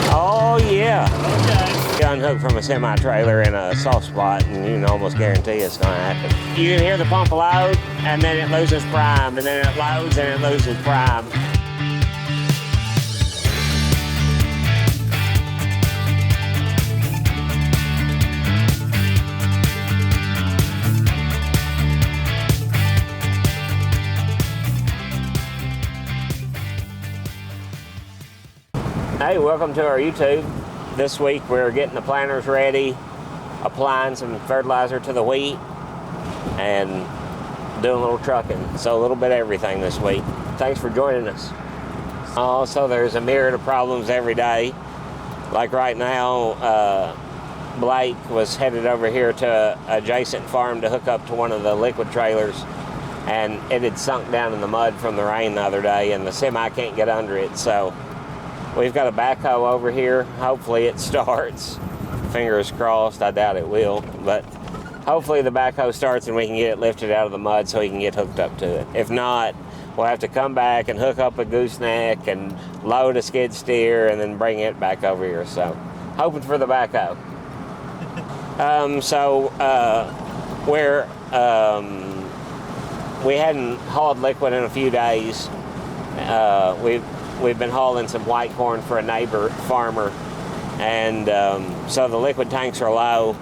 Oh yeah. Okay. You unhook from a semi-trailer in a soft spot and you can almost guarantee it's gonna happen. You can hear the pump load and then it loses prime, and then it loads and it loses prime. Hey, welcome to our YouTube. This week we're getting the planters ready, applying some fertilizer to the wheat, and doing a little trucking. So a little bit of everything this week. Thanks for joining us. Also, there's a myriad of problems every day. Like right now, Blake was headed over here to an adjacent farm to hook up to one of the liquid trailers, and it had sunk down in the mud from the rain the other day, and the semi can't get under it. So we've got a backhoe over here. Hopefully it starts. Fingers crossed. I doubt it will, but hopefully the backhoe starts and we can get it lifted out of the mud so he can get hooked up to it. If not, we'll have to come back and hook up a gooseneck and load a skid steer and then bring it back over here. So hoping for the backhoe. We hadn't hauled liquid in a few days. We've been hauling some white corn for a neighbor farmer, and so the liquid tanks are low,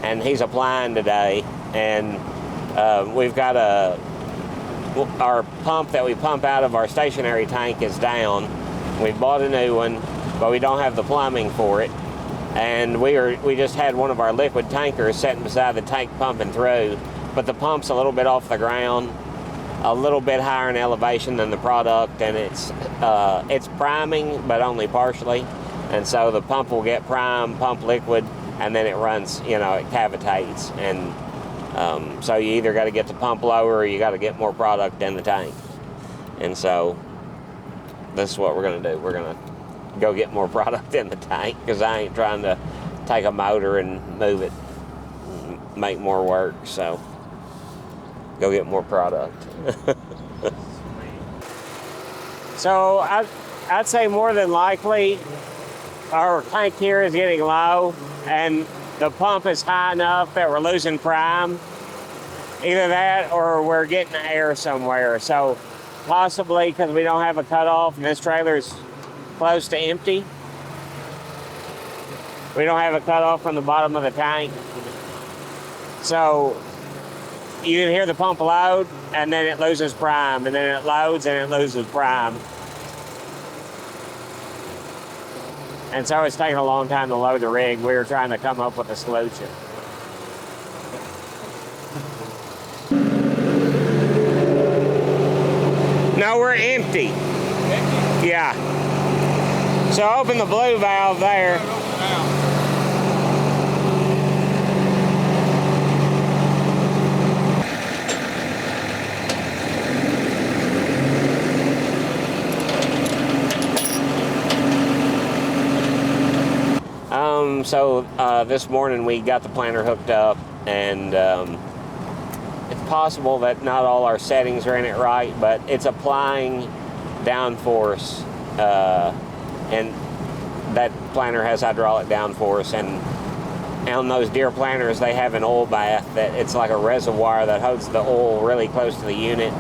and he's applying today, and we've got our pump that we pump out of our stationary tank is down. We bought a new one, but we don't have the plumbing for it, and we just had one of our liquid tankers sitting beside the tank pumping through, but the pump's a little bit off the ground, a little bit higher in elevation than the product, and it's priming, but only partially. And so the pump will get prime, pump liquid, and then it runs, it cavitates. And so you either got to get the pump lower or you got to get more product in the tank. And so this is what we're going to do. We're going to go get more product in the tank, because I ain't trying to take a motor and move it, and make more work. So go get more product. So I'd say more than likely our tank here is getting low and the pump is high enough that we're losing prime. Either that or we're getting air somewhere. So possibly, because we don't have a cutoff and this trailer is close to empty, we don't have a cutoff from the bottom of the tank. So you can hear the pump load, and then it loses prime, and then it loads, and it loses prime. And so it's taking a long time to load the rig. We were trying to come up with a solution. No, we're empty. Empty? Yeah. So open the blue valve there. So this morning we got the planter hooked up, and it's possible that not all our settings are in it right, but it's applying downforce, and that planter has hydraulic downforce, and on those Deere planters they have an oil bath that it's like a reservoir that holds the oil really close to the unit.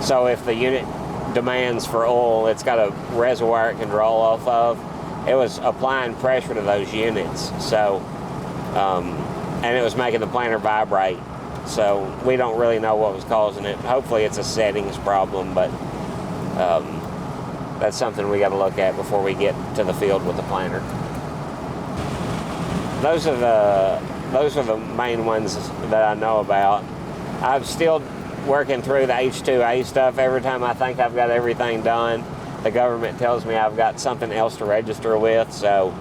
So if the unit demands for oil, it's got a reservoir it can draw off of. It was applying pressure to those units, so and it was making the planter vibrate. So we don't really know what was causing it. Hopefully it's a settings problem, but that's something we got to look at before we get to the field with the planter. Those are the main ones that I know about. I'm still working through the H2A stuff. Every time I think I've got everything done, the government tells me I've got something else to register with. So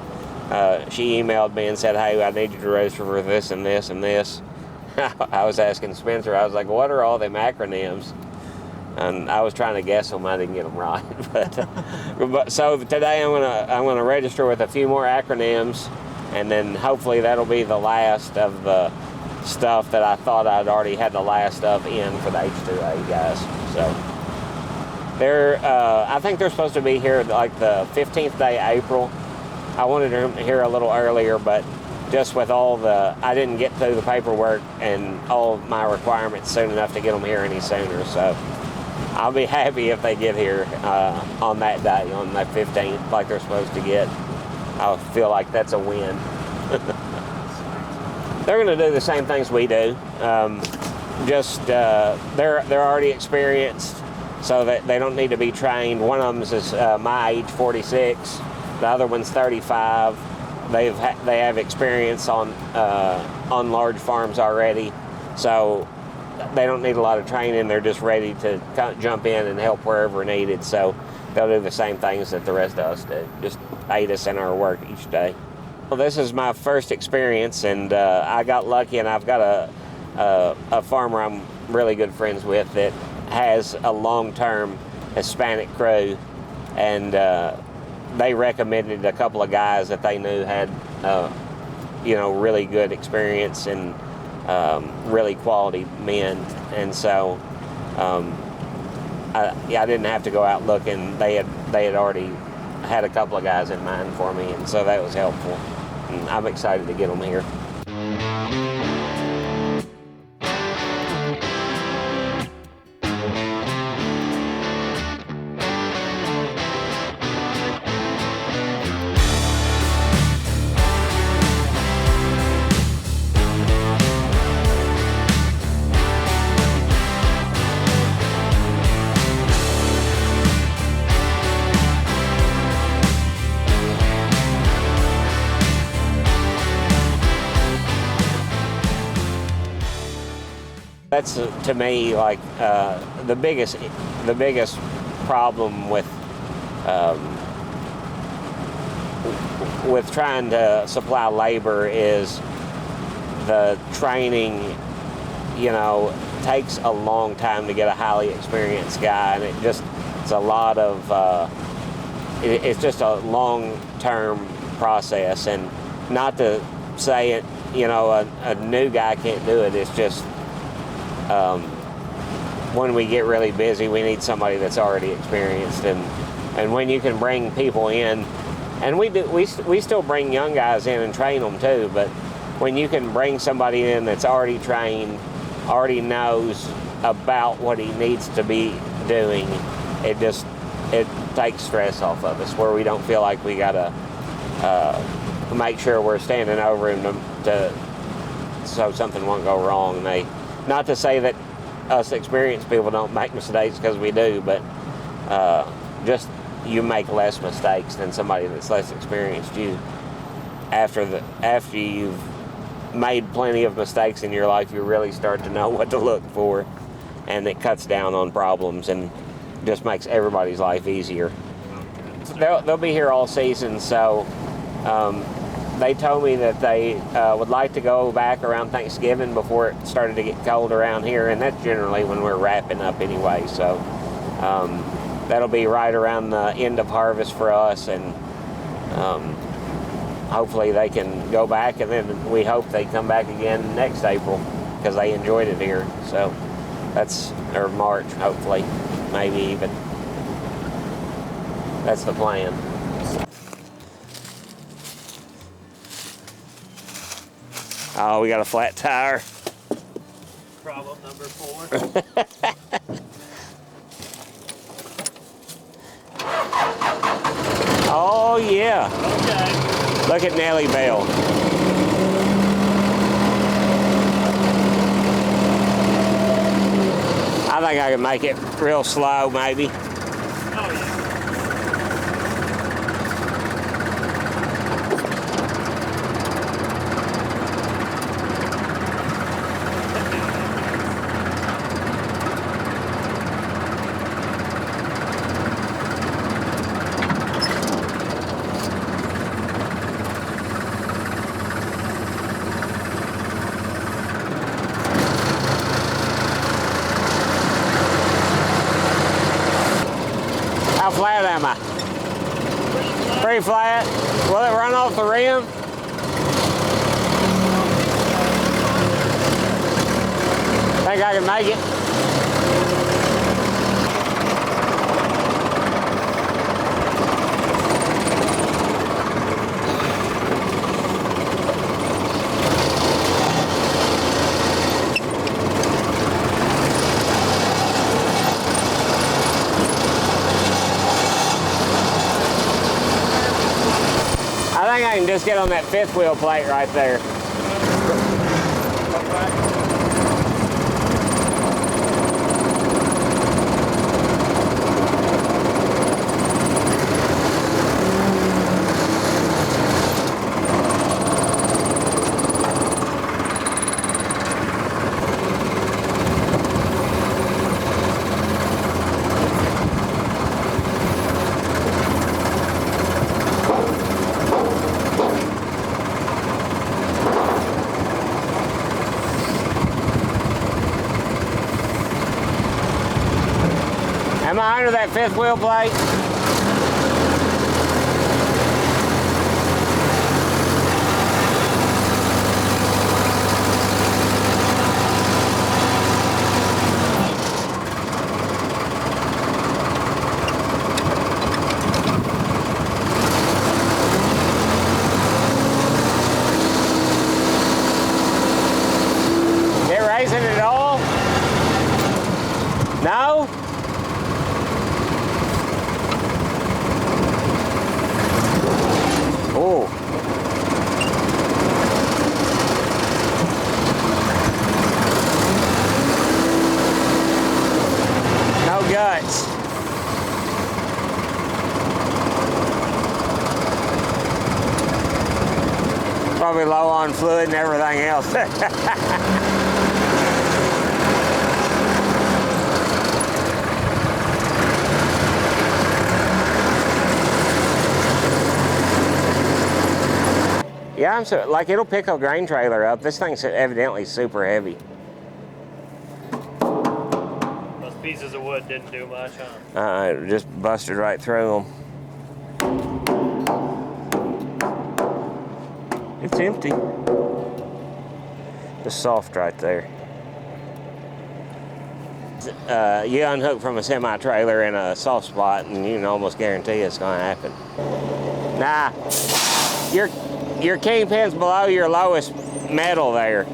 she emailed me and said, hey, I need you to register for this and this and this. I was asking Spencer, I was like, what are all them acronyms? And I was trying to guess them. I didn't get them right. but so today I'm gonna register with a few more acronyms, and then hopefully that'll be the last of the stuff that I thought I'd already had the last of in for the H2A guys. So I think they're supposed to be here like the 15th day of April. I wanted them here a little earlier, but just with I didn't get through the paperwork and all of my requirements soon enough to get them here any sooner. So I'll be happy if they get here on that day, on that 15th, like they're supposed to get. I feel like that's a win. They're going to do the same things we do. They're already experienced, so that they don't need to be trained. One of them is my age, 46. The other one's 35. They have experience on large farms already, so they don't need a lot of training. They're just ready to jump in and help wherever needed. So they'll do the same things that the rest of us do, just aid us in our work each day. Well, this is my first experience, and I got lucky, and I've got a farmer I'm really good friends with that has a long-term Hispanic crew, and they recommended a couple of guys that they knew had, really good experience and really quality men. And so I didn't have to go out looking. They had already had a couple of guys in mind for me, and so that was helpful. And I'm excited to get them here. That's to me like the biggest problem with trying to supply labor is the training. Takes a long time to get a highly experienced guy, and it's a lot of it's just a long-term process. And not to say it, a new guy can't do it. It's just when we get really busy, we need somebody that's already experienced, and when you can bring people in, and we still bring young guys in and train them too, but when you can bring somebody in that's already trained, already knows about what he needs to be doing, it takes stress off of us, where we don't feel like we gotta make sure we're standing over him so something won't go wrong. Not to say that us experienced people don't make mistakes, because we do, but just you make less mistakes than somebody that's less experienced. After you've made plenty of mistakes in your life, you really start to know what to look for, and it cuts down on problems and just makes everybody's life easier. They'll be here all season, so they told me that they would like to go back around Thanksgiving, before it started to get cold around here, and that's generally when we're wrapping up anyway. So that'll be right around the end of harvest for us, and hopefully they can go back, and then we hope they come back again next April, because they enjoyed it here. So or March, hopefully, maybe even. That's the plan. Oh, we got a flat tire. Problem number 4. Oh, yeah. Okay. Look at Nellie Bell. I think I can make it real slow, maybe. Oh, yeah. How flat am I? Pretty flat. Will it run off the rim? Think I can make it? think I can just get on that fifth wheel plate right there. Am I under that fifth wheel plate? It raising at all? No? Oh. No guts. Probably low on fluid and everything else. Yeah, I'm so, like, it'll pick a grain trailer up. This thing's evidently super heavy. Those pieces of wood didn't do much, huh? It just busted right through them. It's empty. Just soft right there. You unhook from a semi-trailer in a soft spot and you can almost guarantee it's gonna happen. Nah, your kingpin's below your lowest metal there.